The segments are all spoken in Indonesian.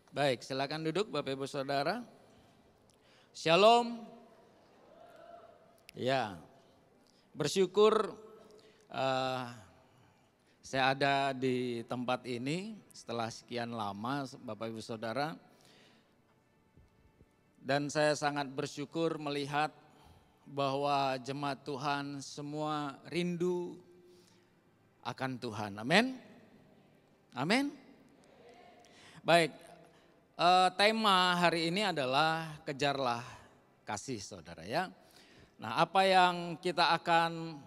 Baik, silakan duduk Bapak Ibu Saudara. Shalom. Ya, bersyukur saya ada di tempat ini setelah sekian lama Bapak Ibu Saudara. Dan saya sangat bersyukur melihat bahwa jemaat Tuhan semua rindu akan Tuhan. Amin. Amin. Baik, tema hari ini adalah kejarlah kasih saudara ya. Nah, apa yang kita akan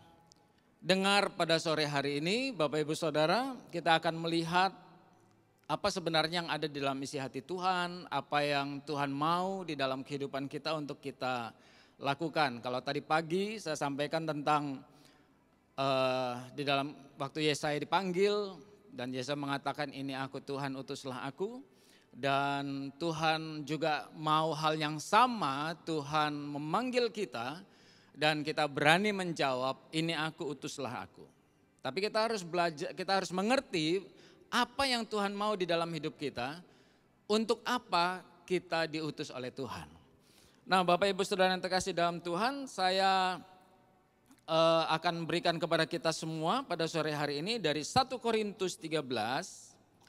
dengar pada sore hari ini Bapak Ibu Saudara, kita akan melihat apa sebenarnya yang ada di dalam isi hati Tuhan, apa yang Tuhan mau di dalam kehidupan kita untuk kita lakukan. Kalau tadi pagi saya sampaikan tentang di dalam waktu Yesaya dipanggil dan Yesaya mengatakan ini aku Tuhan utuslah aku. Dan Tuhan juga mau hal yang sama, Tuhan memanggil kita dan kita berani menjawab ini aku utuslah aku. Tapi kita harus belajar, kita harus mengerti apa yang Tuhan mau di dalam hidup kita, untuk apa kita diutus oleh Tuhan. Nah Bapak Ibu Saudara yang terkasih dalam Tuhan, saya akan berikan kepada kita semua pada sore hari ini dari 1 Korintus 13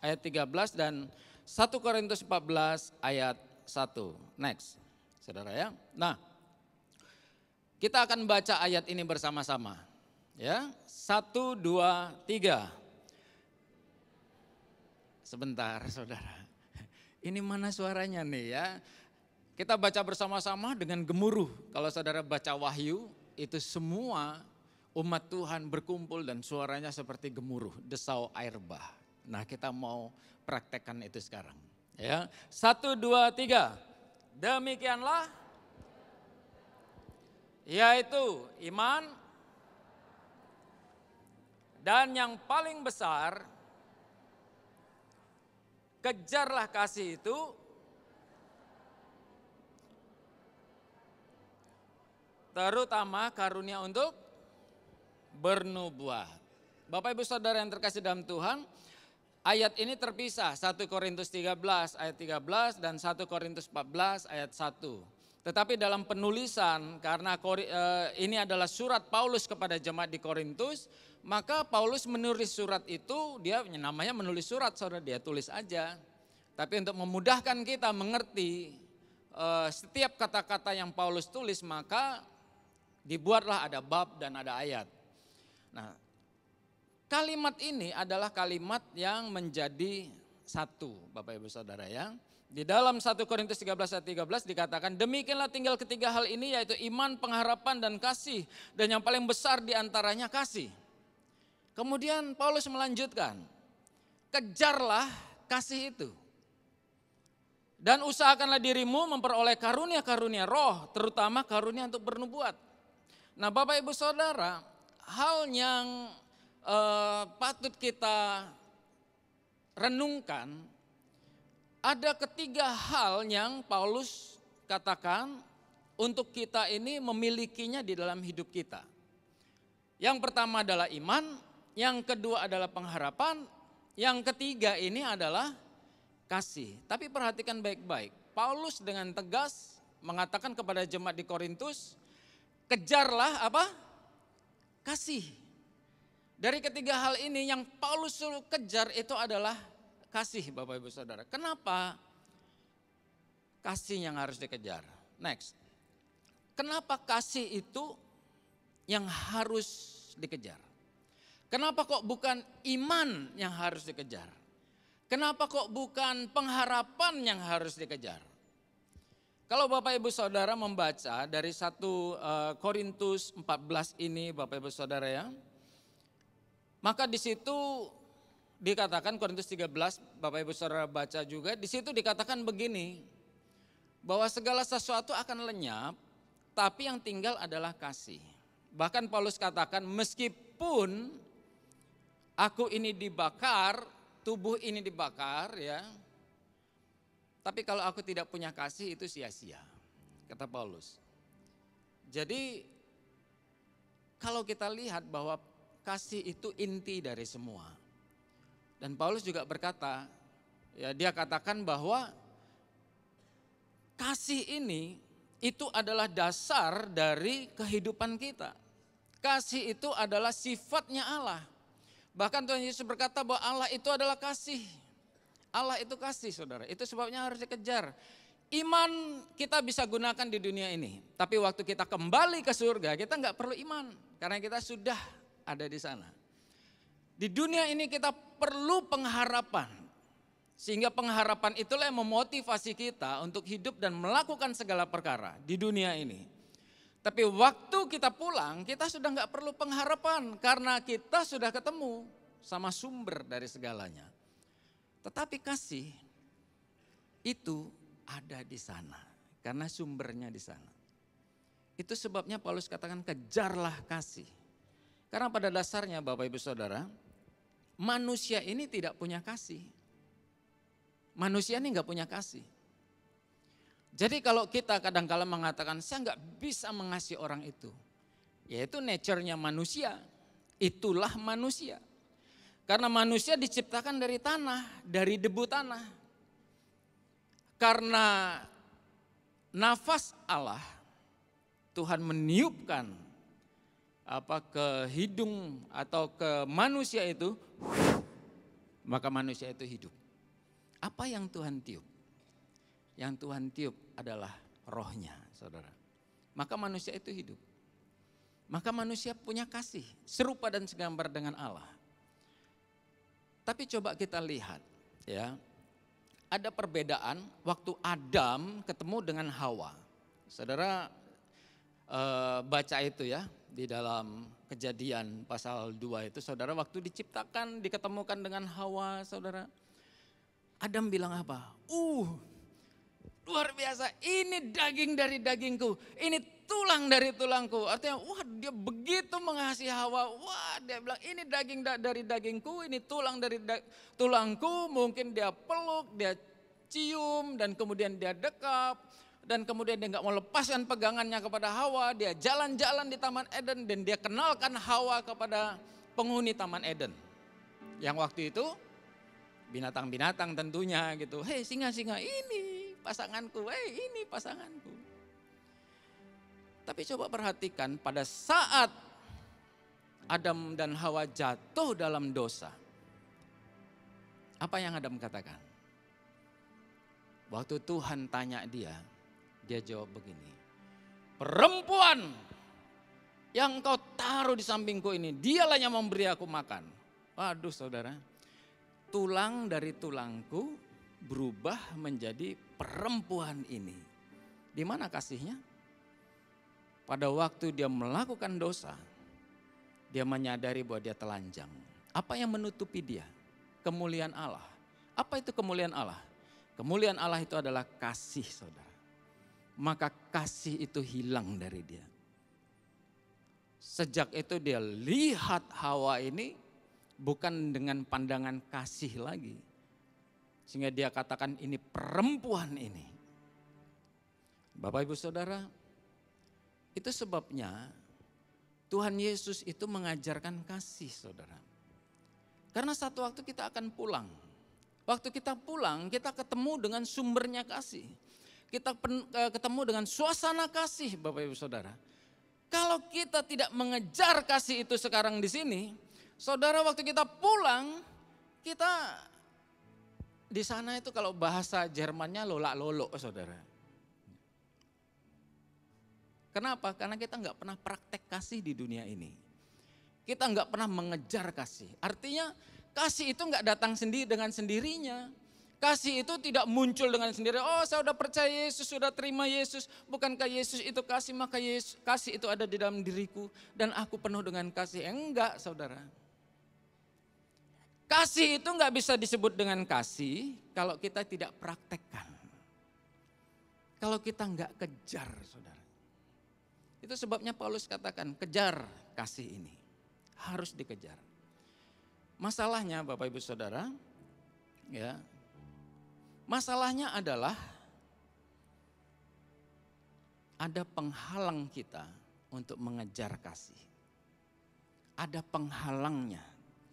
ayat 13 dan 1 Korintus 14 ayat 1. Next, saudara ya. Nah, kita akan baca ayat ini bersama-sama. Ya, 1, 2, 3. Sebentar saudara, ini mana suaranya nih ya. Kita baca bersama-sama dengan gemuruh. Kalau saudara baca Wahyu, itu semua umat Tuhan berkumpul dan suaranya seperti gemuruh, desau air bah. Nah kita mau praktekkan itu sekarang. Ya, 1, 2, 3. Demikianlah, yaitu iman dan yang paling besar, kejarlah kasih itu, terutama karunia untuk bernubuat. Bapak Ibu Saudara yang terkasih dalam Tuhan, ayat ini terpisah 1 Korintus 13 ayat 13 dan 1 Korintus 14 ayat 1. Tetapi dalam penulisan, karena ini adalah surat Paulus kepada jemaat di Korintus, maka Paulus menulis surat itu, dia namanya menulis surat, saudara, dia tulis aja. Tapi untuk memudahkan kita mengerti setiap kata-kata yang Paulus tulis, maka dibuatlah ada bab dan ada ayat. Nah, kalimat ini adalah kalimat yang menjadi satu, Bapak Ibu Saudara ya. Di dalam 1 Korintus 13 ayat 13 dikatakan, demikianlah tinggal ketiga hal ini, yaitu iman, pengharapan, dan kasih. Dan yang paling besar diantaranya kasih. Kemudian Paulus melanjutkan, kejarlah kasih itu. Dan usahakanlah dirimu memperoleh karunia-karunia roh, terutama karunia untuk bernubuat. Nah Bapak Ibu Saudara, hal yang patut kita renungkan, ada ketiga hal yang Paulus katakan untuk kita ini memilikinya di dalam hidup kita. Yang pertama adalah iman, yang kedua adalah pengharapan, yang ketiga ini adalah kasih. Tapi perhatikan baik-baik, Paulus dengan tegas mengatakan kepada jemaat di Korintus, kejarlah apa? Kasih. Dari ketiga hal ini yang Paulus suruh kejar itu adalah kasih, Bapak Ibu Saudara. Kenapa kasih yang harus dikejar? Next. Kenapa kasih itu yang harus dikejar? Kenapa kok bukan iman yang harus dikejar? Kenapa kok bukan pengharapan yang harus dikejar? Kalau Bapak Ibu Saudara membaca dari 1 Korintus 14 ini Bapak Ibu Saudara ya, maka di situ dikatakan Korintus 13, Bapak Ibu Saudara baca juga, di situ dikatakan begini, bahwa segala sesuatu akan lenyap, tapi yang tinggal adalah kasih. Bahkan Paulus katakan, meskipun aku ini dibakar, tubuh ini dibakar ya, tapi kalau aku tidak punya kasih itu sia-sia, kata Paulus. Jadi kalau kita lihat bahwa kasih itu inti dari semua. Dan Paulus juga berkata, ya dia katakan bahwa kasih ini itu adalah dasar dari kehidupan kita. Kasih itu adalah sifatnya Allah. Bahkan Tuhan Yesus berkata bahwa Allah itu adalah kasih. Allah itu kasih, saudara. Itu sebabnya harus dikejar. Iman kita bisa gunakan di dunia ini. Tapi waktu kita kembali ke surga, kita nggak perlu iman. Karena kita sudah ada di sana. Di dunia ini kita perlu pengharapan. Sehingga pengharapan itulah yang memotivasi kita untuk hidup dan melakukan segala perkara di dunia ini. Tapi waktu kita pulang, kita sudah nggak perlu pengharapan karena kita sudah ketemu sama sumber dari segalanya. Tetapi kasih itu ada di sana karena sumbernya di sana. Itu sebabnya Paulus katakan kejarlah kasih. Karena pada dasarnya Bapak Ibu Saudara, manusia ini tidak punya kasih. Manusia ini nggak punya kasih. Jadi kalau kita kadang-kala mengatakan saya nggak bisa mengasihi orang itu, yaitu nature-nya manusia, itulah manusia. Karena manusia diciptakan dari tanah, dari debu tanah. Karena nafas Allah, Tuhan meniupkan ke hidung atau ke manusia itu, maka manusia itu hidup. Apa yang Tuhan tiup? Yang Tuhan tiup adalah rohnya, saudara. Maka manusia itu hidup. Maka manusia punya kasih, serupa dan segambar dengan Allah. Tapi coba kita lihat, ya, ada perbedaan waktu Adam ketemu dengan Hawa. Saudara baca itu ya, di dalam Kejadian pasal 2 itu, saudara, waktu diciptakan, diketemukan dengan Hawa, saudara. Adam bilang apa? Luar biasa, ini daging dari dagingku, ini tulang dari tulangku. Artinya, wah, dia begitu mengasihi Hawa. Wah, dia bilang ini daging dari dagingku, ini tulang dari tulangku. Mungkin dia peluk, dia cium, dan kemudian dia dekap. Dan kemudian dia nggak mau lepaskan pegangannya kepada Hawa. Dia jalan-jalan di Taman Eden dan dia kenalkan Hawa kepada penghuni Taman Eden. Yang waktu itu binatang-binatang tentunya gitu. Hei singa-singa, ini pasanganku, ini pasanganku. Tapi coba perhatikan pada saat Adam dan Hawa jatuh dalam dosa. Apa yang Adam katakan? Waktu Tuhan tanya dia jawab begini. Perempuan yang kau taruh di sampingku ini, dialah yang memberi aku makan. Waduh saudara. Tulang dari tulangku berubah menjadi perempuan ini. Di mana kasihnya? Pada waktu dia melakukan dosa, dia menyadari bahwa dia telanjang. Apa yang menutupi dia? Kemuliaan Allah. Apa itu kemuliaan Allah? Kemuliaan Allah itu adalah kasih, saudara. Maka kasih itu hilang dari dia. Sejak itu dia lihat Hawa ini bukan dengan pandangan kasih lagi. Sehingga dia katakan ini perempuan ini. Bapak Ibu Saudara, itu sebabnya Tuhan Yesus itu mengajarkan kasih, saudara. Karena satu waktu kita akan pulang. Waktu kita pulang, kita ketemu dengan sumbernya kasih. Kita ketemu dengan suasana kasih, Bapak Ibu Saudara. Kalau kita tidak mengejar kasih itu sekarang di sini, saudara, waktu kita pulang, kita di sana itu kalau bahasa Jermannya lolak-lolok, saudara. Kenapa? Karena kita nggak pernah praktek kasih di dunia ini. Kita nggak pernah mengejar kasih. Artinya kasih itu nggak datang sendiri dengan sendirinya. Kasih itu tidak muncul dengan sendiri. Oh, saya sudah percaya Yesus, sudah terima Yesus. Bukankah Yesus itu kasih, maka kasih itu ada di dalam diriku. Dan aku penuh dengan kasih. Enggak, saudara. Kasih itu nggak bisa disebut dengan kasih kalau kita tidak praktekkan. Kalau kita nggak kejar, saudara. Itu sebabnya Paulus katakan, kejar kasih ini. Harus dikejar. Masalahnya Bapak Ibu Saudara, ya, masalahnya adalah ada penghalang kita untuk mengejar kasih. Ada penghalangnya.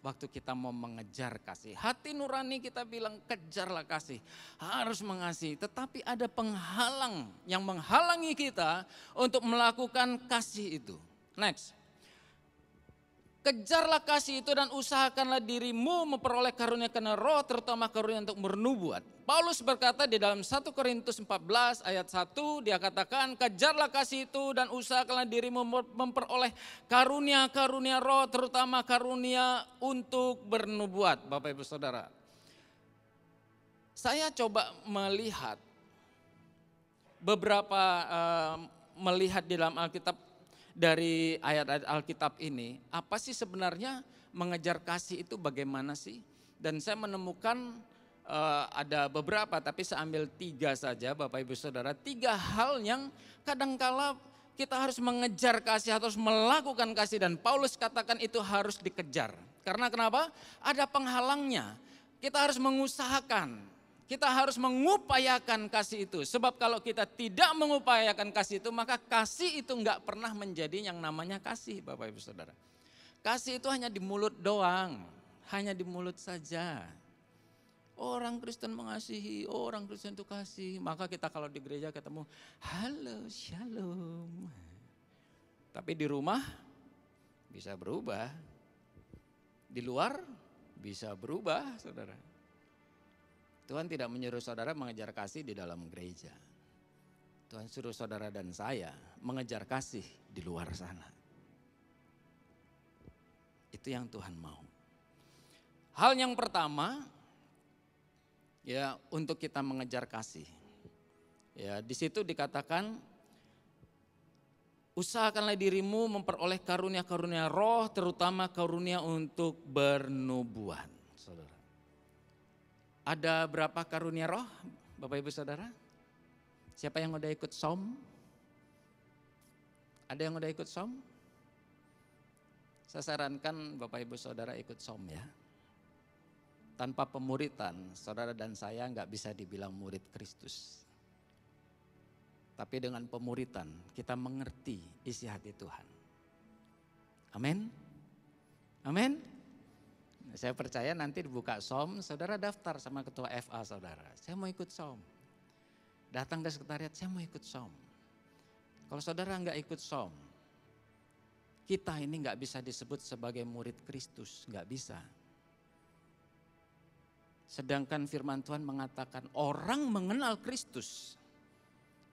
waktu kita mau mengejar kasih. Hati nurani kita bilang kejarlah kasih, harus mengasihi. Tetapi ada penghalang yang menghalangi kita untuk melakukan kasih itu. Next. Kejarlah kasih itu dan usahakanlah dirimu memperoleh karunia karena roh, terutama karunia untuk bernubuat. Paulus berkata di dalam 1 Korintus 14 ayat 1, dia katakan kejarlah kasih itu dan usahakanlah dirimu memperoleh karunia-karunia roh, terutama karunia untuk bernubuat. Bapak Ibu Saudara, saya coba melihat melihat di dalam Alkitab, dari ayat-ayat Alkitab ini, apa sih sebenarnya mengejar kasih itu bagaimana sih? Dan saya menemukan ada beberapa, tapi saya ambil 3 saja Bapak Ibu Saudara. 3 hal yang kadangkala kita harus mengejar kasih, harus melakukan kasih, dan Paulus katakan itu harus dikejar. Karena kenapa? Ada penghalangnya. Kita harus mengusahakan. Kita harus mengupayakan kasih itu. Sebab kalau kita tidak mengupayakan kasih itu, maka kasih itu enggak pernah menjadi yang namanya kasih, Bapak Ibu Saudara. Kasih itu hanya di mulut doang, hanya di mulut saja. Orang Kristen mengasihi, orang Kristen itu kasih. Maka kita kalau di gereja ketemu, halo, shalom. Tapi di rumah bisa berubah. Di luar bisa berubah, Saudara. Tuhan tidak menyuruh saudara mengejar kasih di dalam gereja. Tuhan suruh saudara dan saya mengejar kasih di luar sana. Itu yang Tuhan mau. Hal yang pertama, ya, untuk kita mengejar kasih. Ya, di situ dikatakan usahakanlah dirimu memperoleh karunia-karunia roh, terutama karunia untuk bernubuat, Saudara. Ada berapa karunia roh, Bapak Ibu Saudara? Siapa yang udah ikut SOM? Ada yang udah ikut SOM? Saya sarankan Bapak Ibu Saudara ikut SOM ya. Tanpa pemuritan, saudara dan saya nggak bisa dibilang murid Kristus. Tapi dengan pemuritan kita mengerti isi hati Tuhan. Amin. Amin. Saya percaya nanti dibuka SOM, saudara daftar sama ketua FA saudara. Saya mau ikut SOM. Datang ke sekretariat, saya mau ikut SOM. Kalau saudara nggak ikut SOM, kita ini nggak bisa disebut sebagai murid Kristus, nggak bisa. Sedangkan firman Tuhan mengatakan orang mengenal Kristus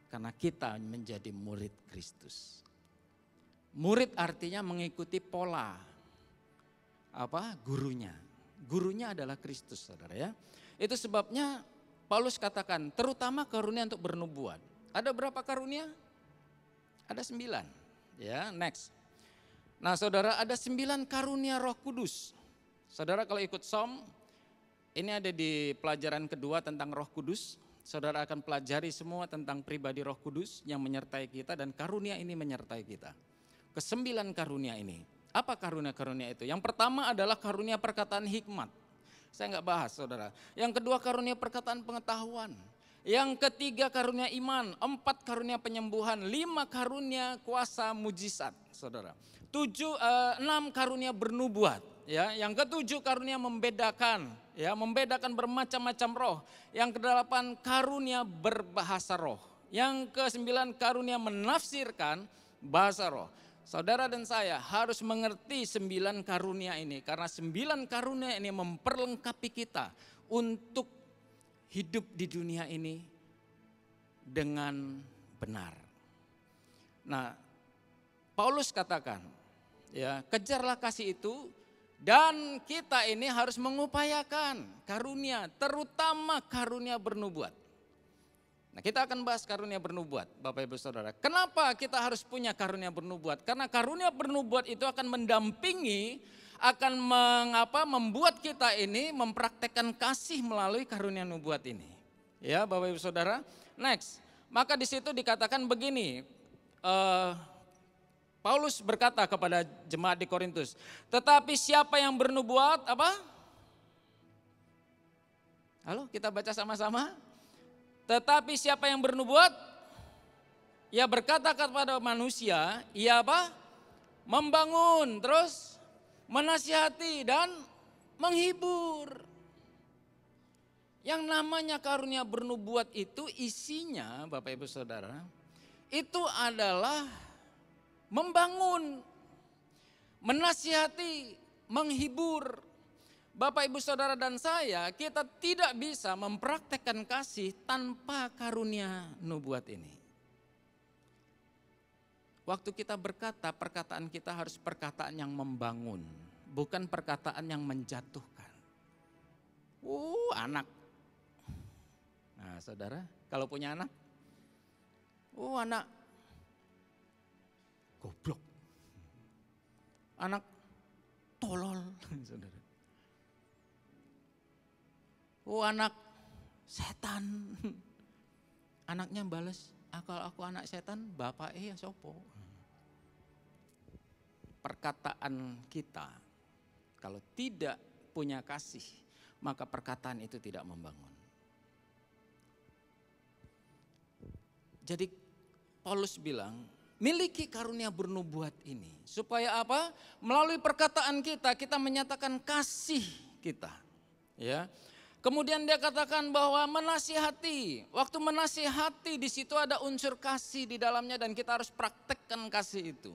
karena kita menjadi murid Kristus. Murid artinya mengikuti pola gurunya. Gurunya adalah Kristus, saudara ya. Itu sebabnya Paulus katakan terutama karunia untuk bernubuat. Ada berapa karunia? Ada 9. Ya, next. Nah, saudara, ada 9 karunia Roh Kudus. Saudara kalau ikut SOM, ini ada di pelajaran kedua tentang Roh Kudus. Saudara akan pelajari semua tentang pribadi Roh Kudus yang menyertai kita dan karunia ini menyertai kita. Ke-9 karunia ini. Apa karunia-karunia itu? Yang pertama adalah karunia perkataan hikmat. Saya nggak bahas, saudara. Yang kedua karunia perkataan pengetahuan. Yang ketiga karunia iman. 4 karunia penyembuhan. 5 karunia kuasa mujizat, saudara. 6 karunia bernubuat. Ya, yang ke-7 karunia membedakan. Ya, membedakan bermacam-macam roh. Yang ke-8 karunia berbahasa roh. Yang ke-9 karunia menafsirkan bahasa roh. Saudara dan saya harus mengerti 9 karunia ini. Karena 9 karunia ini memperlengkapi kita untuk hidup di dunia ini dengan benar. Nah, Paulus katakan, ya, kejarlah kasih itu dan kita ini harus mengupayakan karunia, terutama karunia bernubuat. Nah, kita akan bahas karunia bernubuat, Bapak Ibu Saudara. Kenapa kita harus punya karunia bernubuat? Karena karunia bernubuat itu akan mendampingi, akan membuat kita ini mempraktekkan kasih melalui karunia nubuat ini. Ya, Bapak Ibu Saudara. Next, maka di situ dikatakan begini. Paulus berkata kepada jemaat di Korintus, tetapi siapa yang bernubuat apa? Halo, kita baca sama-sama. Tetapi siapa yang bernubuat? Ia berkata kepada manusia, ia apa? Membangun, terus menasihati dan menghibur. Yang namanya karunia bernubuat itu isinya Bapak Ibu Saudara, itu adalah membangun, menasihati, menghibur. Bapak Ibu Saudara dan saya, kita tidak bisa mempraktekkan kasih tanpa karunia nubuat ini. Waktu kita berkata, perkataan kita harus perkataan yang membangun, bukan perkataan yang menjatuhkan. Anak. Nah, saudara, kalau punya anak, anak goblok, anak tolol, saudara. Anak setan. Anaknya balas, kalau aku anak setan, bapak ya sopo. Perkataan kita kalau tidak punya kasih, maka perkataan itu tidak membangun. Jadi Paulus bilang, miliki karunia bernubuat ini. Supaya apa? Melalui perkataan kita menyatakan kasih kita. Ya. Kemudian dia katakan bahwa menasihati. Waktu menasihati di situ ada unsur kasih di dalamnya dan kita harus praktekkan kasih itu.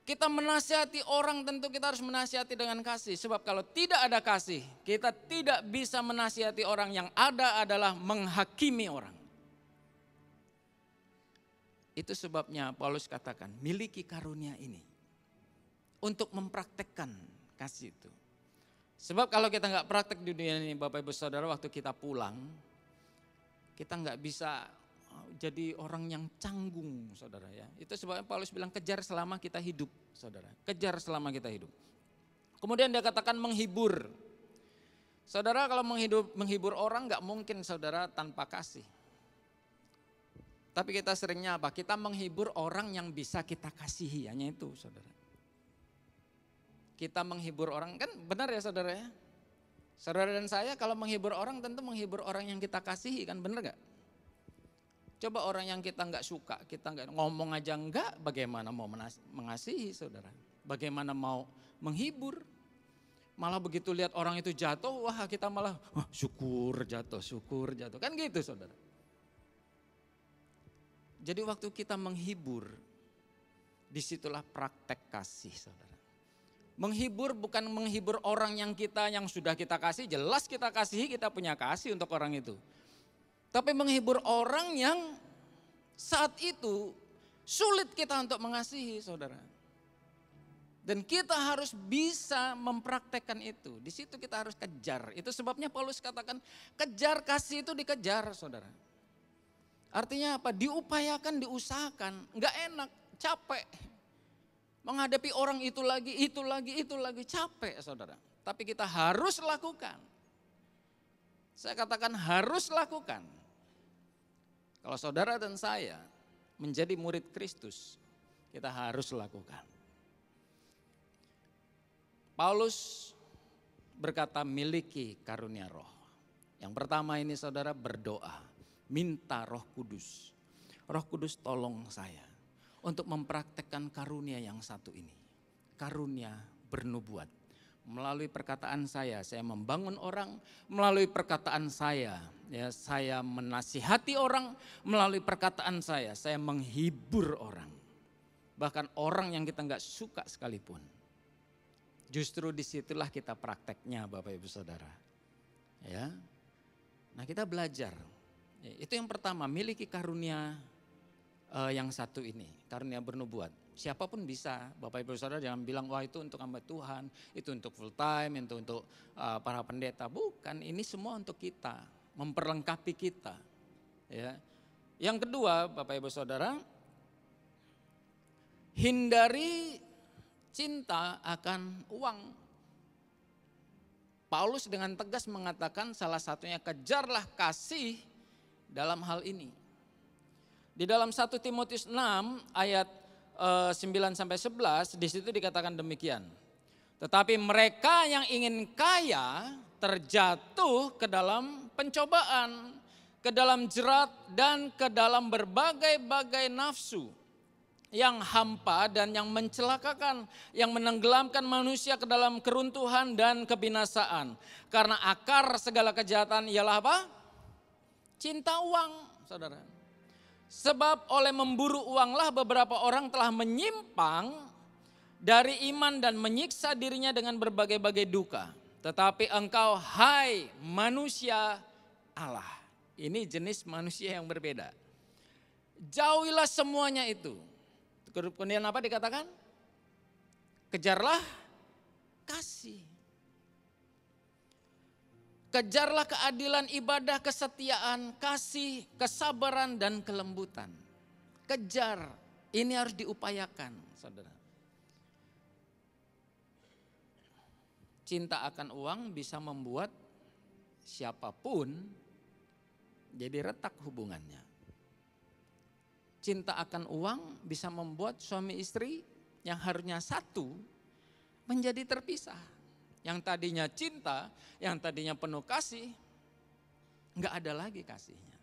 Kita menasihati orang tentu kita harus menasihati dengan kasih. Sebab kalau tidak ada kasih, kita tidak bisa menasihati orang. Yang ada adalah menghakimi orang. Itu sebabnya Paulus katakan miliki karunia ini. Untuk mempraktekkan kasih itu. Sebab kalau kita nggak praktek di dunia ini Bapak Ibu Saudara, waktu kita pulang, kita nggak bisa jadi orang yang canggung saudara ya. Itu sebabnya Paulus bilang kejar selama kita hidup saudara. Kejar selama kita hidup. Kemudian dia katakan menghibur. Saudara kalau menghibur orang nggak mungkin saudara tanpa kasih. Tapi kita seringnya apa? Kita menghibur orang yang bisa kita kasihi, hanya itu saudara. Kita menghibur orang, kan benar ya saudara ya? Saudara dan saya kalau menghibur orang tentu menghibur orang yang kita kasihi, kan benar gak? Coba orang yang kita nggak suka, kita nggak ngomong aja enggak, bagaimana mau mengasihi saudara? Bagaimana mau menghibur? Malah begitu lihat orang itu jatuh, wah kita malah syukur jatuh, kan gitu saudara. Jadi waktu kita menghibur, disitulah praktek kasih saudara. Menghibur bukan menghibur orang yang sudah kita kasih, jelas kita kasihi, kita punya kasih untuk orang itu. Tapi menghibur orang yang saat itu sulit kita untuk mengasihi saudara. Dan kita harus bisa mempraktekkan itu. Di situ kita harus kejar. Itu sebabnya Paulus katakan kejar kasih itu dikejar saudara. Artinya apa? Diupayakan, diusahakan. Enggak enak, capek. Menghadapi orang itu lagi, capek saudara. Tapi kita harus lakukan. Saya katakan harus lakukan. Kalau saudara dan saya menjadi murid Kristus, kita harus lakukan. Paulus berkata miliki karunia roh. Yang pertama ini saudara berdoa, minta Roh Kudus. Roh Kudus tolong saya untuk mempraktekkan karunia yang satu ini. Karunia bernubuat. Melalui perkataan saya membangun orang. Melalui perkataan saya menasihati orang. Melalui perkataan saya menghibur orang. Bahkan orang yang kita nggak suka sekalipun. Justru disitulah kita prakteknya Bapak Ibu Saudara. Ya, nah kita belajar. Itu yang pertama, miliki karunia yang satu ini, karunia bernubuat. Siapapun bisa, Bapak Ibu Saudara jangan bilang wah itu untuk hamba Tuhan, itu untuk full time, itu untuk para pendeta. Bukan, ini semua untuk kita, memperlengkapi kita. Ya. Yang kedua Bapak Ibu Saudara, hindari cinta akan uang. Paulus dengan tegas mengatakan salah satunya kejarlah kasih dalam hal ini. Di dalam 1 Timotius 6 ayat 9-11 di situ dikatakan demikian. Tetapi mereka yang ingin kaya terjatuh ke dalam pencobaan, ke dalam jerat dan ke dalam berbagai-bagai nafsu yang hampa dan yang mencelakakan, yang menenggelamkan manusia ke dalam keruntuhan dan kebinasaan. Karena akar segala kejahatan ialah apa? Cinta uang, saudara. Sebab oleh memburu uanglah beberapa orang telah menyimpang dari iman dan menyiksa dirinya dengan berbagai-bagai duka. Tetapi engkau, hai manusia Allah. Ini jenis manusia yang berbeda. Jauhilah semuanya itu. Kemudian apa dikatakan? Kejarlah kasih. Kejarlah keadilan, ibadah, kesetiaan, kasih, kesabaran, dan kelembutan. Kejar, ini harus diupayakan, saudara. Cinta akan uang bisa membuat siapapun jadi retak hubungannya. Cinta akan uang bisa membuat suami istri yang harusnya satu menjadi terpisah. Yang tadinya cinta, yang tadinya penuh kasih, enggak ada lagi kasihnya.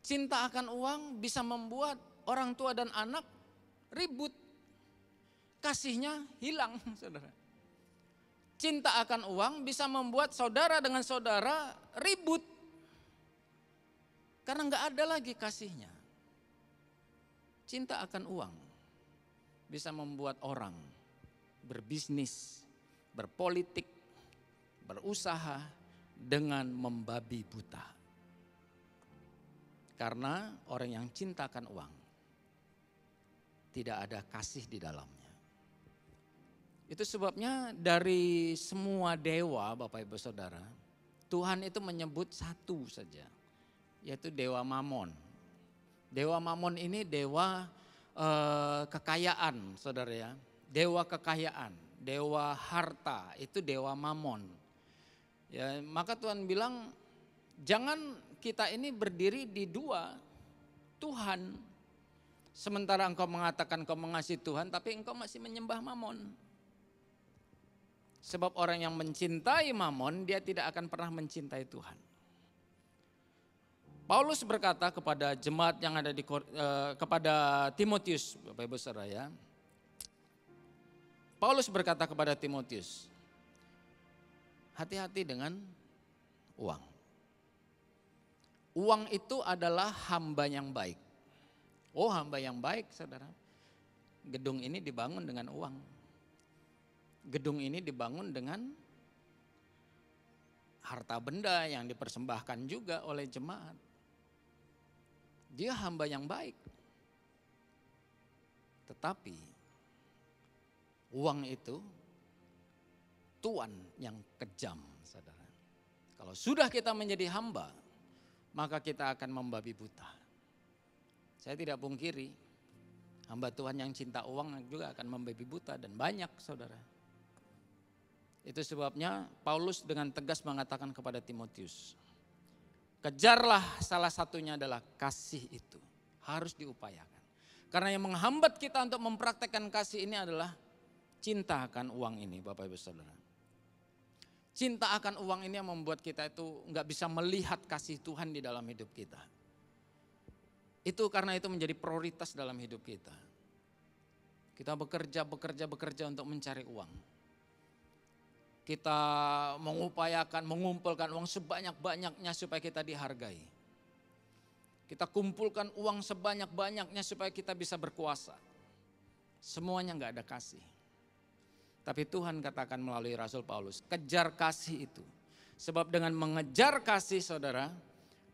Cinta akan uang bisa membuat orang tua dan anak ribut. Kasihnya hilang, saudara. Cinta akan uang bisa membuat saudara dengan saudara ribut. Karena enggak ada lagi kasihnya. Cinta akan uang bisa membuat orang berbisnis, berpolitik, berusaha dengan membabi buta. Karena orang yang cinta akan uang tidak ada kasih di dalamnya. Itu sebabnya dari semua dewa, Bapak Ibu Saudara, Tuhan itu menyebut satu saja, yaitu Dewa Mamon. Dewa Mamon ini dewa kekayaan, saudara ya. Dewa kekayaan, dewa harta, itu Dewa Mamon. Ya, maka Tuhan bilang, jangan kita ini berdiri di dua Tuhan. Sementara engkau mengatakan engkau mengasihi Tuhan, tapi engkau masih menyembah Mamon. Sebab orang yang mencintai Mamon, dia tidak akan pernah mencintai Tuhan. Paulus berkata kepada jemaat yang ada kepada Timotius, Bapak Ibu Saudara ya. Paulus berkata kepada Timotius, hati-hati dengan uang. Uang itu adalah hamba yang baik. Oh, hamba yang baik, saudara. Gedung ini dibangun dengan uang. Gedung ini dibangun dengan harta benda yang dipersembahkan juga oleh jemaat. Dia hamba yang baik. Tetapi uang itu tuan yang kejam, saudara. Kalau sudah kita menjadi hamba, maka kita akan membabi buta. Saya tidak pungkiri, hamba Tuhan yang cinta uang juga akan membabi buta dan banyak, saudara. Itu sebabnya Paulus dengan tegas mengatakan kepada Timotius, kejarlah, salah satunya adalah kasih itu. Harus diupayakan. Karena yang menghambat kita untuk mempraktekkan kasih ini adalah cinta akan uang ini, Bapak Ibu Saudara. Cinta akan uang ini yang membuat kita itu enggak bisa melihat kasih Tuhan di dalam hidup kita. Itu karena itu menjadi prioritas dalam hidup kita. Kita bekerja untuk mencari uang. Kita mengumpulkan uang sebanyak-banyaknya supaya kita dihargai. Kita kumpulkan uang sebanyak-banyaknya supaya kita bisa berkuasa. Semuanya enggak ada kasih. Tapi Tuhan katakan melalui Rasul Paulus, kejar kasih itu. Sebab dengan mengejar kasih saudara,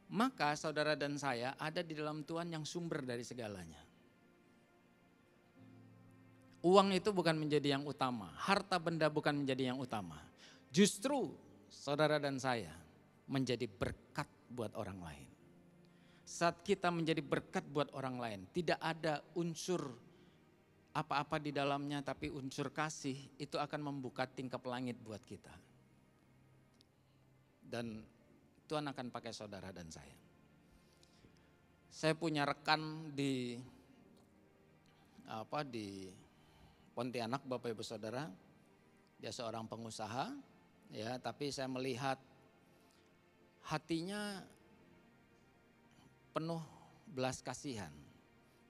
maka saudara dan saya ada di dalam Tuhan yang sumber dari segalanya. Uang itu bukan menjadi yang utama, harta benda bukan menjadi yang utama. Justru saudara dan saya menjadi berkat buat orang lain. Saat kita menjadi berkat buat orang lain, tidak ada unsur apa-apa di dalamnya, tapi unsur kasih itu akan membuka tingkap langit buat kita. Dan Tuhan akan pakai saudara dan saya. Saya punya rekan di Pontianak, Bapak Ibu Saudara. Dia seorang pengusaha, ya, tapi saya melihat hatinya penuh belas kasihan.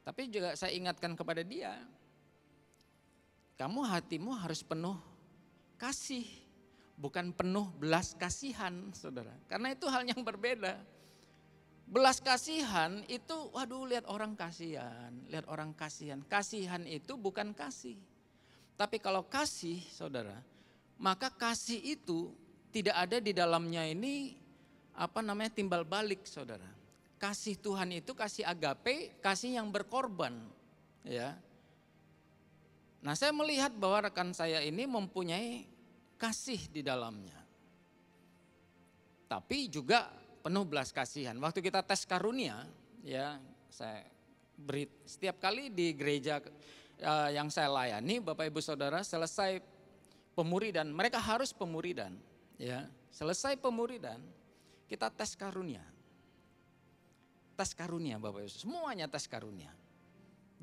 Tapi juga saya ingatkan kepada dia, kamu hatimu harus penuh kasih, bukan penuh belas kasihan, saudara. Karena itu hal yang berbeda. Belas kasihan itu, waduh lihat orang kasihan, lihat orang kasihan. Kasihan itu bukan kasih. Tapi kalau kasih, saudara, maka kasih itu tidak ada di dalamnya ini timbal balik, saudara. Kasih Tuhan itu kasih agape, kasih yang berkorban, ya. Nah, saya melihat bahwa rekan saya ini mempunyai kasih di dalamnya. Tapi juga penuh belas kasihan. Waktu kita tes karunia, ya, saya beri setiap kali di gereja yang saya layani, Bapak Ibu Saudara, selesai pemuridan, mereka harus pemuridan, ya. Selesai pemuridan, kita tes karunia. Tes karunia Bapak Ibu, semuanya tes karunia.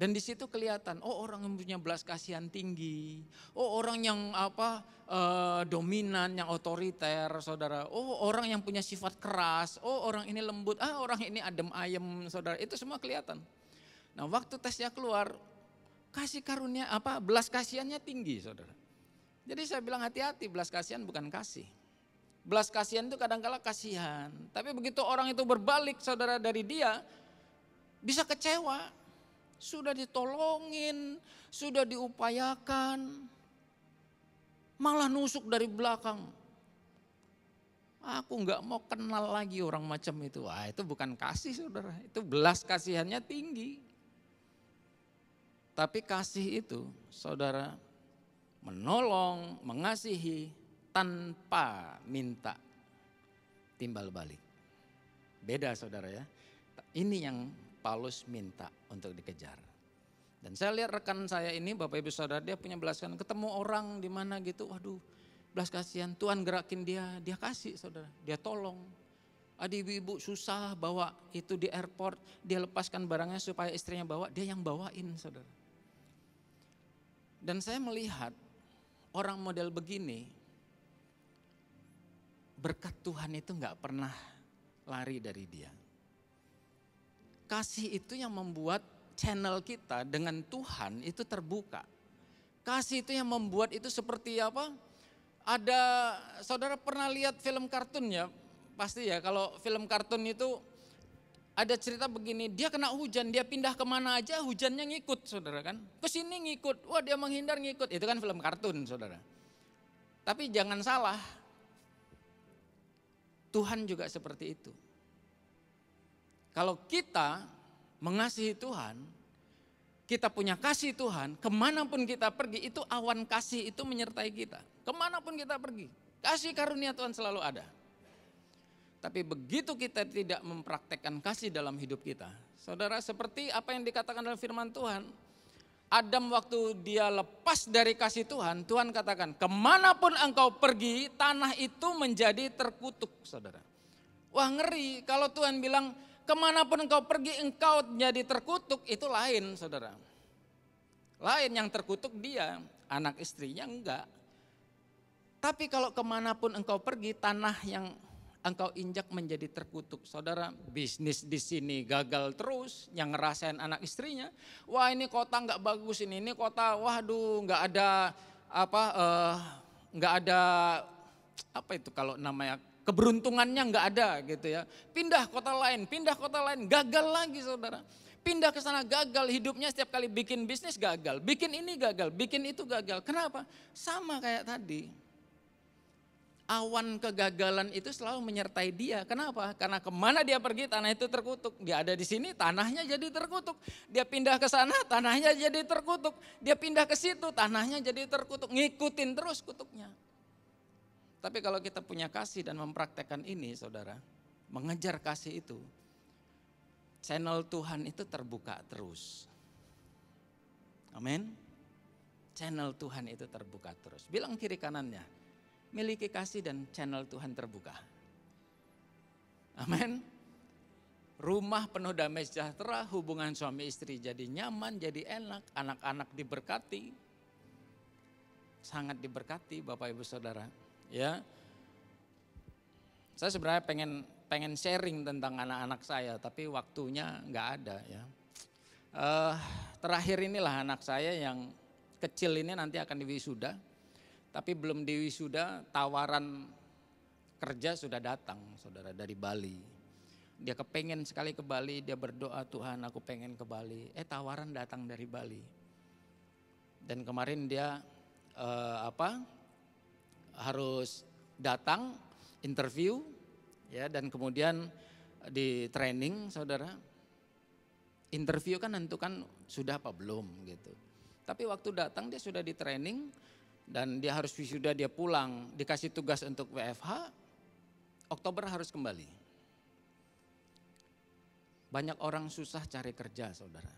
Dan di situ kelihatan, oh orang yang punya belas kasihan tinggi, oh orang yang dominan, yang otoriter, saudara. Oh orang yang punya sifat keras, oh orang ini lembut, orang ini adem ayem, saudara. Itu semua kelihatan. Nah waktu tesnya keluar, kasih karunia belas kasihannya tinggi, saudara. Jadi saya bilang hati-hati, belas kasihan bukan kasih. Belas kasihan itu kadang-kala kasihan, tapi begitu orang itu berbalik, saudara, dari dia, bisa kecewa. Sudah ditolongin, sudah diupayakan, malah nusuk dari belakang. Aku nggak mau kenal lagi orang macam itu. Itu bukan kasih, saudara. Itu belas kasihannya tinggi. Tapi kasih itu, saudara, menolong, mengasihi tanpa minta timbal balik. Beda, saudara, ya. Ini yang Paulus minta untuk dikejar. Dan saya lihat rekan saya ini, Bapak Ibu Saudara, dia punya belas kasihan. Ketemu orang di mana gitu, waduh, belas kasihan. Tuhan gerakin dia kasih, saudara. Dia tolong. Ada ibu-ibu susah bawa itu di airport, dia lepaskan barangnya supaya istrinya bawa, dia yang bawain, saudara. Dan saya melihat orang model begini, berkat Tuhan itu gak pernah lari dari dia. Kasih itu yang membuat channel kita dengan Tuhan itu terbuka. Kasih itu yang membuat itu seperti apa? Ada, saudara pernah lihat film kartun ya? Pasti ya, kalau film kartun itu ada cerita begini, dia kena hujan, dia pindah kemana aja hujannya ngikut, saudara kan. Kesini ngikut, wah dia menghindar ngikut, itu kan film kartun, saudara. Tapi jangan salah, Tuhan juga seperti itu. Kalau kita mengasihi Tuhan, kita punya kasih Tuhan, kemanapun kita pergi itu awan kasih itu menyertai kita. Kemanapun kita pergi, kasih karunia Tuhan selalu ada. Tapi begitu kita tidak mempraktekkan kasih dalam hidup kita, saudara, seperti apa yang dikatakan dalam firman Tuhan, Adam waktu dia lepas dari kasih Tuhan, Tuhan katakan, kemanapun engkau pergi, tanah itu menjadi terkutuk, saudara. Wah ngeri, kalau Tuhan bilang, kemanapun engkau pergi, engkau jadi terkutuk, itu lain, saudara. Lain, yang terkutuk dia, anak istrinya enggak. Tapi kalau kemanapun engkau pergi, tanah yang engkau injak menjadi terkutuk. Saudara, bisnis di sini gagal terus, yang ngerasain anak istrinya. Wah ini kota enggak bagus ini kota, waduh enggak ada apa itu kalau namanya, keberuntungannya enggak ada gitu ya. Pindah kota lain, gagal lagi, saudara. Pindah ke sana gagal, hidupnya setiap kali bikin bisnis gagal, bikin ini gagal, bikin itu gagal. Kenapa? Sama kayak tadi. Awan kegagalan itu selalu menyertai dia. Kenapa? Karena kemana dia pergi tanah itu terkutuk. Dia ada di sini tanahnya jadi terkutuk. Dia pindah ke sana tanahnya jadi terkutuk. Dia pindah ke situ tanahnya jadi terkutuk. Ngikutin terus kutuknya. Tapi kalau kita punya kasih dan mempraktekkan ini, saudara, mengejar kasih itu, channel Tuhan itu terbuka terus. Amin. Channel Tuhan itu terbuka terus. Bilang kiri kanannya, miliki kasih dan channel Tuhan terbuka. Amin. Rumah penuh damai sejahtera, hubungan suami istri jadi nyaman, jadi enak, anak-anak diberkati. Sangat diberkati Bapak Ibu Saudara. Ya, saya sebenarnya pengen sharing tentang anak-anak saya, tapi waktunya nggak ada ya. Eh, Terakhir inilah anak saya yang kecil ini nanti akan diwisuda, tapi belum diwisuda tawaran kerja sudah datang, saudara, dari Bali. Dia kepengen sekali ke Bali, dia berdoa, Tuhan aku pengen ke Bali. Tawaran datang dari Bali. Dan kemarin dia harus datang interview, ya, dan kemudian di training, saudara. Interview kan nentukan sudah apa belum gitu. Tapi waktu datang dia sudah di training dan dia harus wisuda, dia pulang, dikasih tugas untuk WFH, Oktober harus kembali. Banyak orang susah cari kerja, saudara.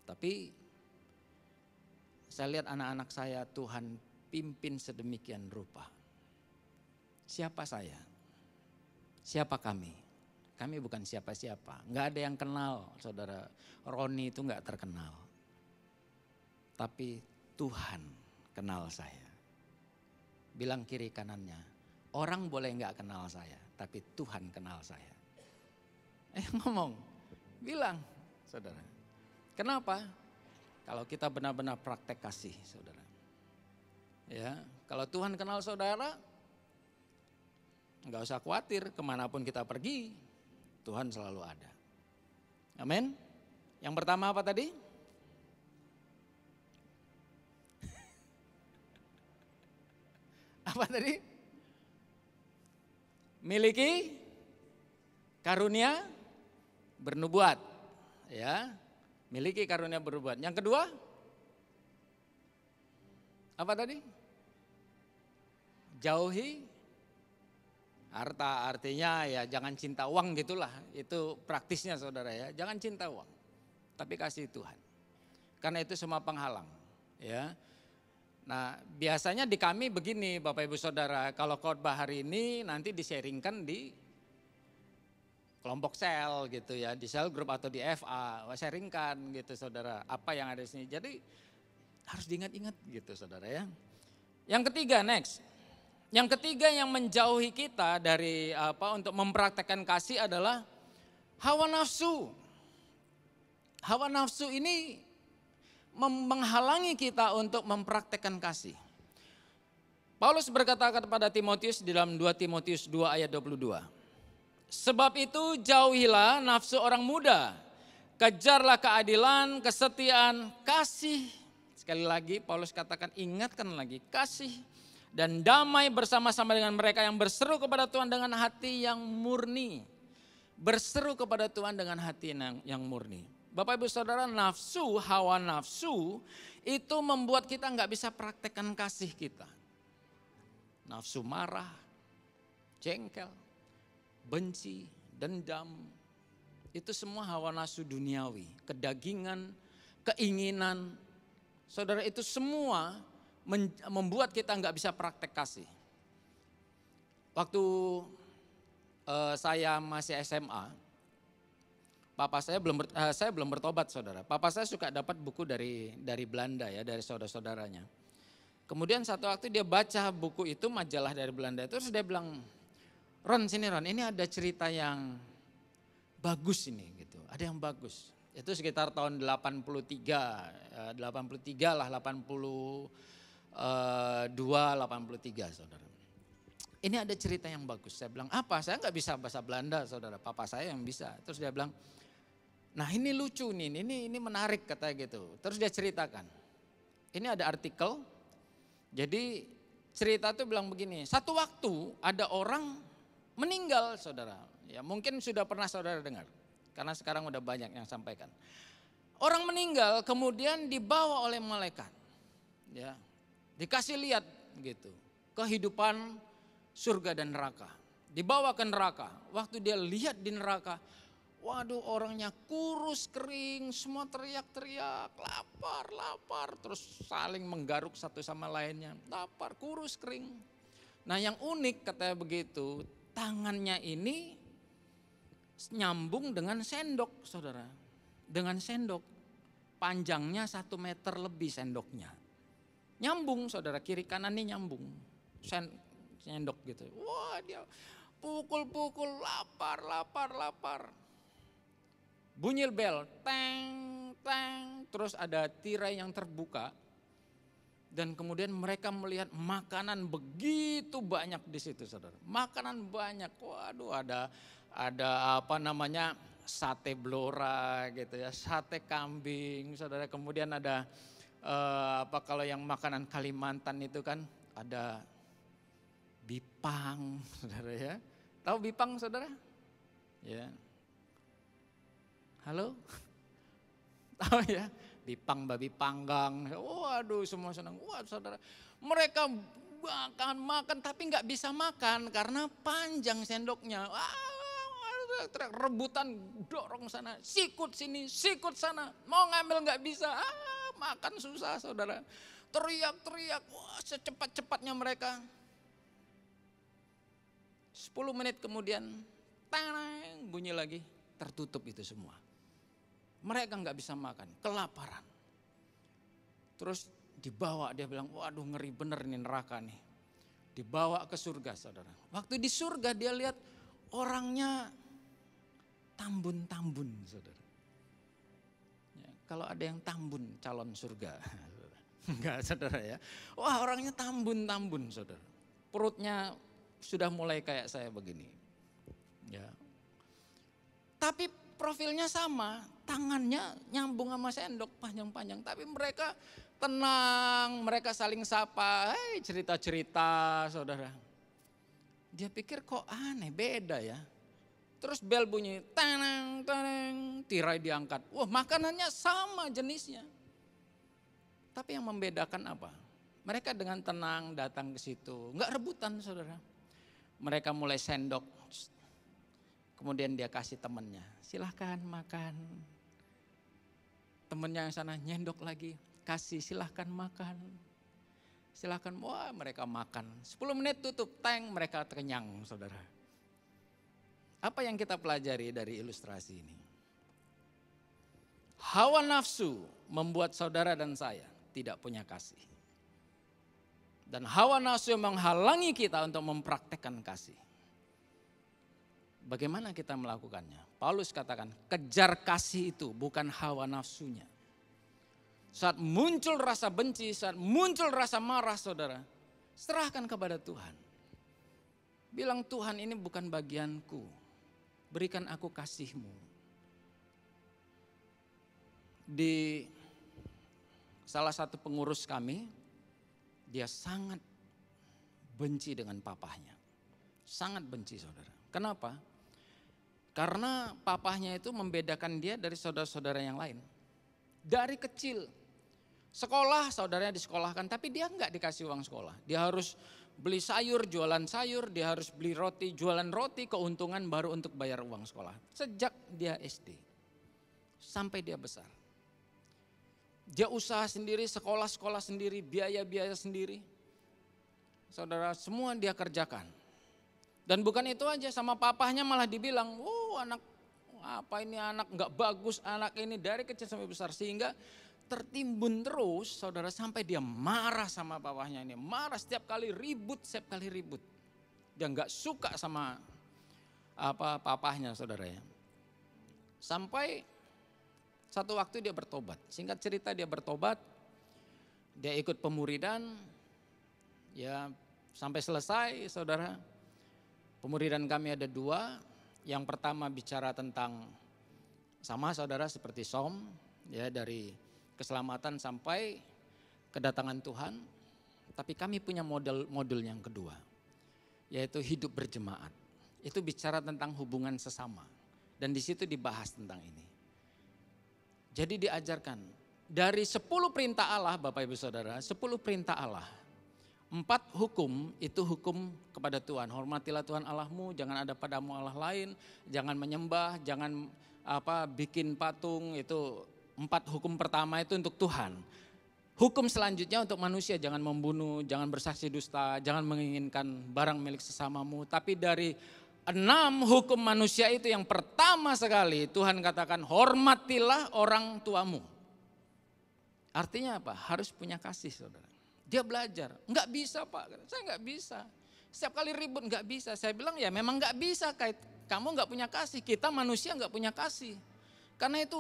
Tapi saya lihat anak-anak saya Tuhan pimpin sedemikian rupa. Siapa saya? Siapa kami? Kami bukan siapa-siapa. Nggak ada yang kenal, saudara. Roni itu nggak terkenal. Tapi Tuhan kenal saya. Bilang kiri kanannya, orang boleh nggak kenal saya, tapi Tuhan kenal saya. Ngomong, bilang, saudara. Kenapa? Kalau kita benar-benar praktek kasih, saudara. Ya, kalau Tuhan kenal saudara, nggak usah khawatir kemanapun kita pergi, Tuhan selalu ada. Amin. Yang pertama apa tadi? Apa tadi? Miliki karunia bernubuat, ya. Miliki karunia bernubuat. Yang kedua? Apa tadi? Jauhi harta, artinya ya jangan cinta uang gitulah. Itu praktisnya, saudara, ya. Jangan cinta uang, tapi kasih Tuhan. Karena itu semua penghalang, ya. Nah, biasanya di kami begini Bapak Ibu Saudara, kalau khotbah hari ini nanti di-sharingkan di kelompok sel gitu ya, di sel grup atau di FA, sharingkan gitu saudara, apa yang ada di sini. Jadi harus diingat-ingat gitu saudara ya. Yang ketiga, next. Yang ketiga yang menjauhi kita dari untuk mempraktekkan kasih adalah hawa nafsu. Hawa nafsu ini menghalangi kita untuk mempraktekkan kasih. Paulus berkata kepada Timotius di dalam 2 Timotius 2 ayat 22. Sebab itu jauhilah nafsu orang muda, kejarlah keadilan, kesetiaan, kasih. Sekali lagi Paulus katakan, ingatkan lagi, kasih dan damai bersama-sama dengan mereka yang berseru kepada Tuhan dengan hati yang murni. Berseru kepada Tuhan dengan hati yang murni. Bapak Ibu Saudara, nafsu, hawa nafsu itu membuat kita nggak bisa praktekkan kasih kita. Nafsu marah, jengkel, benci, dendam, itu semua hawa nafsu duniawi, kedagingan, keinginan. Saudara, itu semua membuat kita nggak bisa praktek kasih. Waktu saya masih SMA, saya belum bertobat, saudara. Papa saya suka dapat buku dari Belanda ya, dari saudara-saudaranya. Kemudian satu waktu dia baca buku itu, majalah dari Belanda itu, terus dia bilang, Ron, sini Ron, ini ada cerita yang bagus ini gitu. Ada yang bagus. Itu sekitar tahun 83 lah, 82, 83 saudara. Ini ada cerita yang bagus. Saya bilang, apa? Saya nggak bisa bahasa Belanda, saudara. Papa saya yang bisa. Terus dia bilang, nah ini lucu nih, ini menarik katanya gitu. Terus dia ceritakan. Ini ada artikel. Jadi cerita itu bilang begini, satu waktu ada orang meninggal, saudara. Ya mungkin sudah pernah saudara dengar. Karena sekarang udah banyak yang sampaikan. Orang meninggal kemudian dibawa oleh malaikat. Ya. Dikasih lihat gitu. Kehidupan surga dan neraka. Dibawa ke neraka. Waktu dia lihat di neraka, waduh orangnya kurus kering, semua teriak-teriak, lapar, terus saling menggaruk satu sama lainnya, lapar, kurus kering. Nah yang unik katanya begitu, tangannya ini nyambung dengan sendok, saudara. Dengan sendok, panjangnya 1 meter lebih sendoknya. Nyambung saudara, kiri kanan ini nyambung, sendok gitu. Wah dia pukul-pukul, lapar. Bunyi bel, teng, teng, terus ada tirai yang terbuka. Dan kemudian mereka melihat makanan begitu banyak di situ, saudara. Makanan banyak, waduh ada apa namanya, sate blora gitu ya, sate kambing, saudara. Kemudian ada kalau yang makanan Kalimantan itu kan ada bipang, saudara ya. Tahu bipang, saudara? Ya. Halo? Tahu ya? Bipang, babi panggang. Waduh, semua senang. Wah, saudara. Mereka makan tapi nggak bisa makan karena panjang sendoknya. Rebutan, dorong sana, sikut sini, sikut sana. Mau ngambil nggak bisa. Makan susah, saudara. Teriak-teriak. Wah, secepat-cepatnya mereka. 10 menit kemudian, tang, bunyi lagi, tertutup itu semua. Mereka nggak bisa makan, kelaparan. Terus dibawa, dia bilang, waduh ngeri bener nih neraka nih. Dibawa ke surga, saudara. Waktu di surga dia lihat orangnya tambun-tambun, saudara. Ya, kalau ada yang tambun calon surga, enggak, saudara ya. Wah, orangnya tambun-tambun, saudara. Perutnya sudah mulai kayak saya begini. Ya. Tapi profilnya sama, tangannya nyambung sama sendok panjang-panjang. Tapi mereka tenang, mereka saling sapa, cerita-cerita, saudara. Dia pikir kok aneh, beda ya. Terus bel bunyi, tanang, tanang, tirai diangkat. Wah, makanannya sama jenisnya. Tapi yang membedakan apa? Mereka dengan tenang datang ke situ, enggak rebutan, saudara. Mereka mulai sendok, kemudian dia kasih temannya, silahkan makan. Temannya yang sana nyendok lagi, kasih silahkan makan. Silahkan, wah mereka makan. 10 menit tutup, teng, mereka kenyang, saudara. Apa yang kita pelajari dari ilustrasi ini? Hawa nafsu membuat saudara dan saya tidak punya kasih. Dan hawa nafsu menghalangi kita untuk mempraktekkan kasih. Bagaimana kita melakukannya? Paulus katakan, kejar kasih itu bukan hawa nafsunya. Saat muncul rasa benci, saat muncul rasa marah, saudara, serahkan kepada Tuhan. Bilang, Tuhan ini bukan bagianku, berikan aku kasih-Mu. Di salah satu pengurus kami, dia sangat benci dengan papahnya. Sangat benci, saudara. Kenapa? Karena papahnya itu membedakan dia dari saudara-saudara yang lain. Dari kecil. Sekolah, saudaranya disekolahkan, tapi dia enggak dikasih uang sekolah. Dia harus beli sayur, jualan sayur, dia harus beli roti, jualan roti, keuntungan baru untuk bayar uang sekolah. Sejak dia SD. Sampai dia besar. Dia usaha sendiri, sekolah-sekolah sendiri, biaya-biaya sendiri. Saudara, semua dia kerjakan. Dan bukan itu aja, sama papahnya malah dibilang, anak apa ini, anak enggak bagus, anak ini dari kecil sampai besar. Sehingga tertimbun terus, saudara, sampai dia marah sama papahnya ini. Marah setiap kali ribut. Dia enggak suka sama papahnya, saudara ya. Sampai satu waktu dia bertobat. Singkat cerita dia bertobat, dia ikut pemuridan, ya sampai selesai, saudara. Pemuridan kami ada 2. Yang pertama bicara tentang sama, saudara, seperti som, ya dari keselamatan sampai kedatangan Tuhan. Tapi kami punya modul yang kedua, yaitu hidup berjemaat. Itu bicara tentang hubungan sesama, dan di situ dibahas tentang ini. Jadi diajarkan dari 10 perintah Allah, Bapak Ibu Saudara, 10 perintah Allah. 4 hukum itu hukum kepada Tuhan. Hormatilah Tuhan Allahmu, jangan ada padamu Allah lain, jangan menyembah, jangan bikin patung. Itu 4 hukum pertama itu untuk Tuhan. Hukum selanjutnya untuk manusia, jangan membunuh, jangan bersaksi dusta, jangan menginginkan barang milik sesamamu. Tapi dari 6 hukum manusia itu yang pertama sekali Tuhan katakan, hormatilah orang tuamu. Artinya apa? Harus punya kasih, saudara. Dia belajar, enggak bisa Pak, saya enggak bisa. Setiap kali ribut enggak bisa. Saya bilang ya memang enggak bisa, kamu enggak punya kasih, kita manusia enggak punya kasih. Karena itu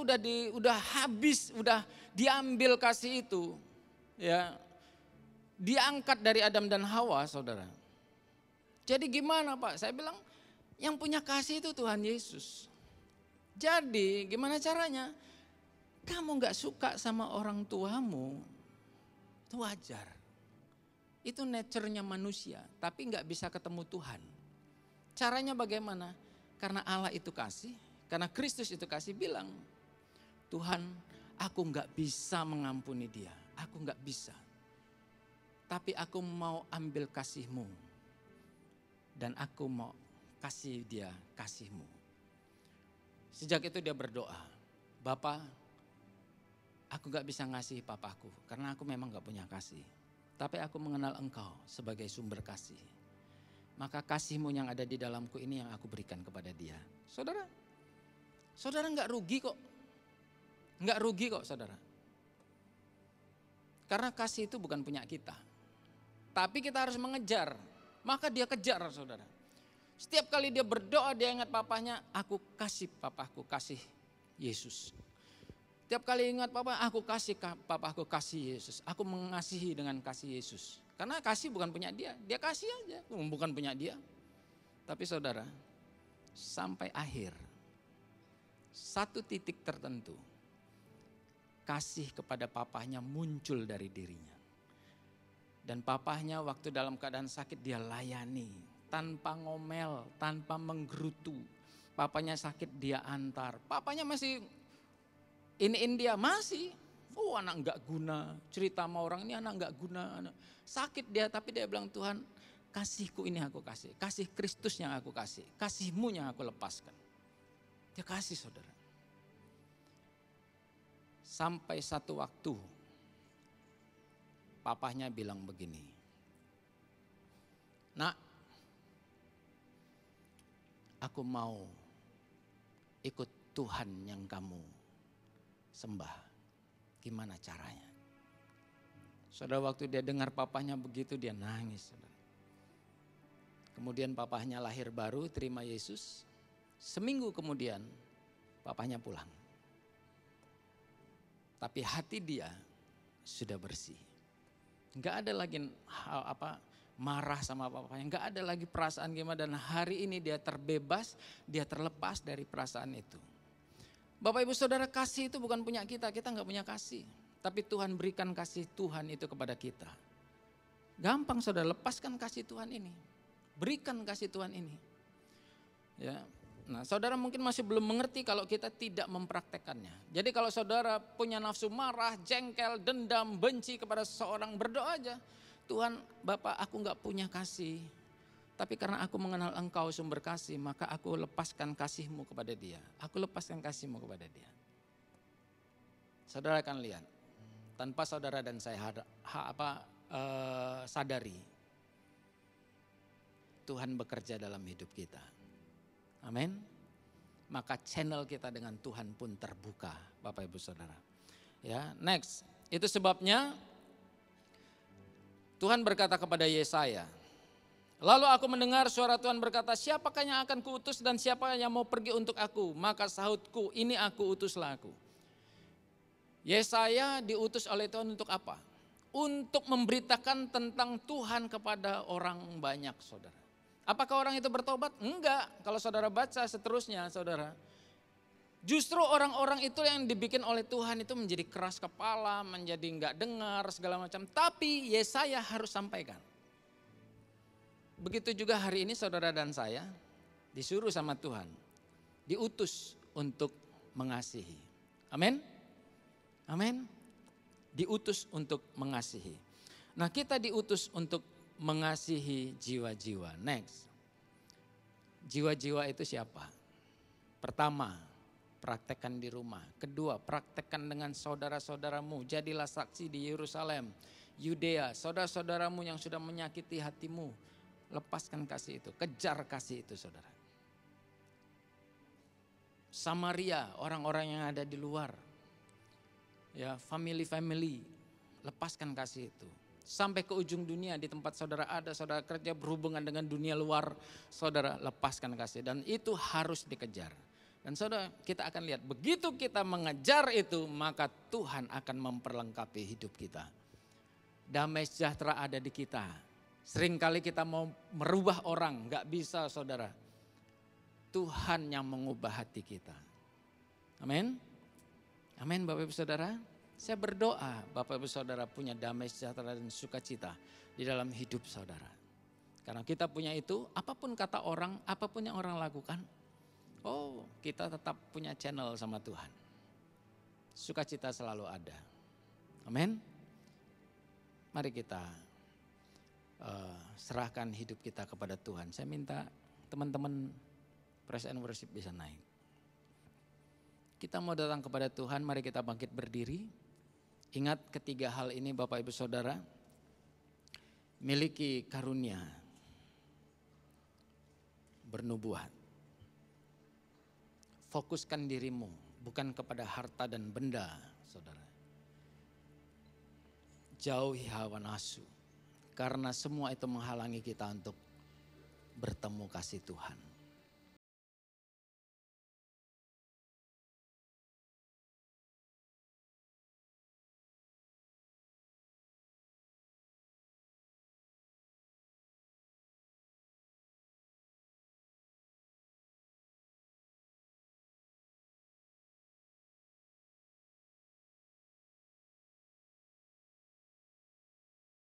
udah habis, udah diambil kasih itu. Ya. Diangkat dari Adam dan Hawa, Saudara. Jadi gimana, Pak? Saya bilang yang punya kasih itu Tuhan Yesus. Jadi gimana caranya? Kamu gak suka sama orang tuamu, itu wajar. Itu nature-nya manusia, tapi gak bisa ketemu Tuhan. Caranya bagaimana? Karena Allah itu kasih, karena Kristus itu kasih, bilang, Tuhan, aku gak bisa mengampuni dia, aku gak bisa. Tapi aku mau ambil kasih-Mu, dan aku mau kasih dia kasih-Mu. Sejak itu dia berdoa, Bapa, aku gak bisa ngasih papaku, karena aku memang gak punya kasih. Tapi aku mengenal Engkau sebagai sumber kasih. Maka kasih-Mu yang ada di dalamku ini yang aku berikan kepada dia. Saudara gak rugi kok. Gak rugi kok, saudara. Karena kasih itu bukan punya kita. Tapi kita harus mengejar. Maka dia kejar, saudara. Setiap kali dia berdoa, dia ingat papahnya, aku kasih papaku, kasih Yesus. Setiap kali ingat papa, aku kasih papaku, kasih Yesus. Aku mengasihi dengan kasih Yesus. Karena kasih bukan punya dia, dia kasih aja, bukan punya dia. Tapi saudara, sampai akhir, satu titik tertentu, kasih kepada papahnya muncul dari dirinya. Dan papahnya waktu dalam keadaan sakit dia layani, tanpa ngomel, tanpa menggerutu. Papanya sakit dia antar, papanya masih iniin dia, masih. Oh, anak enggak guna, cerita sama orang ini anak enggak guna. Sakit dia, tapi dia bilang, Tuhan, kasihku ini aku kasih. Kasih Kristus yang aku kasih, kasih-Mu yang aku lepaskan. Dia kasih, saudara. Sampai satu waktu, papahnya bilang begini, Nak, aku mau ikut Tuhan yang kamu sembah. Gimana caranya? Saudara, waktu dia dengar papahnya begitu, dia nangis. Saudara. Kemudian papahnya lahir baru, terima Yesus. Seminggu kemudian papahnya pulang. Tapi hati dia sudah bersih. Enggak ada lagi marah sama papahnya, enggak ada lagi perasaan gimana, dan hari ini dia terbebas, dia terlepas dari perasaan itu. Bapak Ibu Saudara, kasih itu bukan punya kita enggak punya kasih. Tapi Tuhan berikan kasih Tuhan itu kepada kita. Gampang saudara, lepaskan kasih Tuhan ini. Berikan kasih Tuhan ini. Ya. Nah, saudara mungkin masih belum mengerti kalau kita tidak mempraktekannya. Jadi kalau saudara punya nafsu marah, jengkel, dendam, benci kepada seseorang, berdoa aja. Tuhan, Bapak, aku enggak punya kasih. Tapi karena aku mengenal Engkau sumber kasih, maka aku lepaskan kasih-Mu kepada dia. Aku lepaskan kasih-Mu kepada dia. Saudara akan lihat, tanpa saudara dan saya sadari, Tuhan bekerja dalam hidup kita. Amin. Maka channel kita dengan Tuhan pun terbuka, Bapak Ibu Saudara. Ya, next. Itu sebabnya Tuhan berkata kepada Yesaya, lalu aku mendengar suara Tuhan berkata, siapakah yang akan kuutus dan siapa yang mau pergi untuk aku? Maka sahutku, ini aku, utuslah aku. Yesaya diutus oleh Tuhan untuk apa? Untuk memberitakan tentang Tuhan kepada orang banyak, saudara. Apakah orang itu bertobat? Enggak. Kalau saudara baca seterusnya, saudara. Justru orang-orang itu yang dibikin oleh Tuhan itu menjadi keras kepala, menjadi enggak dengar, segala macam. Tapi Yesaya harus sampaikan. Begitu juga hari ini saudara dan saya disuruh sama Tuhan, diutus untuk mengasihi. Amin. Amin. Diutus untuk mengasihi. Nah, kita diutus untuk mengasihi jiwa-jiwa. Next. Jiwa-jiwa itu siapa? Pertama, praktekkan di rumah. Kedua, praktekkan dengan saudara-saudaramu. Jadilah saksi di Yerusalem, Yudea, saudara-saudaramu yang sudah menyakiti hatimu. Lepaskan kasih itu, kejar kasih itu, saudara. Samaria, orang-orang yang ada di luar. Ya, family, lepaskan kasih itu. Sampai ke ujung dunia, di tempat saudara ada, saudara kerja berhubungan dengan dunia luar, saudara lepaskan kasih. Dan itu harus dikejar. Dan saudara, kita akan lihat begitu kita mengejar itu, maka Tuhan akan memperlengkapi hidup kita. Damai sejahtera ada di kita. Seringkali kita mau merubah orang, gak bisa saudara. Tuhan yang mengubah hati kita. Amin. Amin Bapak Ibu Saudara. Saya berdoa Bapak Ibu Saudara punya damai sejahtera dan sukacita di dalam hidup saudara. Karena kita punya itu, apapun kata orang, apapun yang orang lakukan, kita tetap punya channel sama Tuhan. Sukacita selalu ada. Amin. Mari kita serahkan hidup kita kepada Tuhan. Saya minta teman-teman Praise and Worship bisa naik. Kita mau datang kepada Tuhan, mari kita bangkit berdiri. Ingat ketiga hal ini Bapak Ibu Saudara. Miliki karunia bernubuat. Fokuskan dirimu bukan kepada harta dan benda, saudara. Jauhi hawa nafsu, karena semua itu menghalangi kita untuk bertemu kasih Tuhan.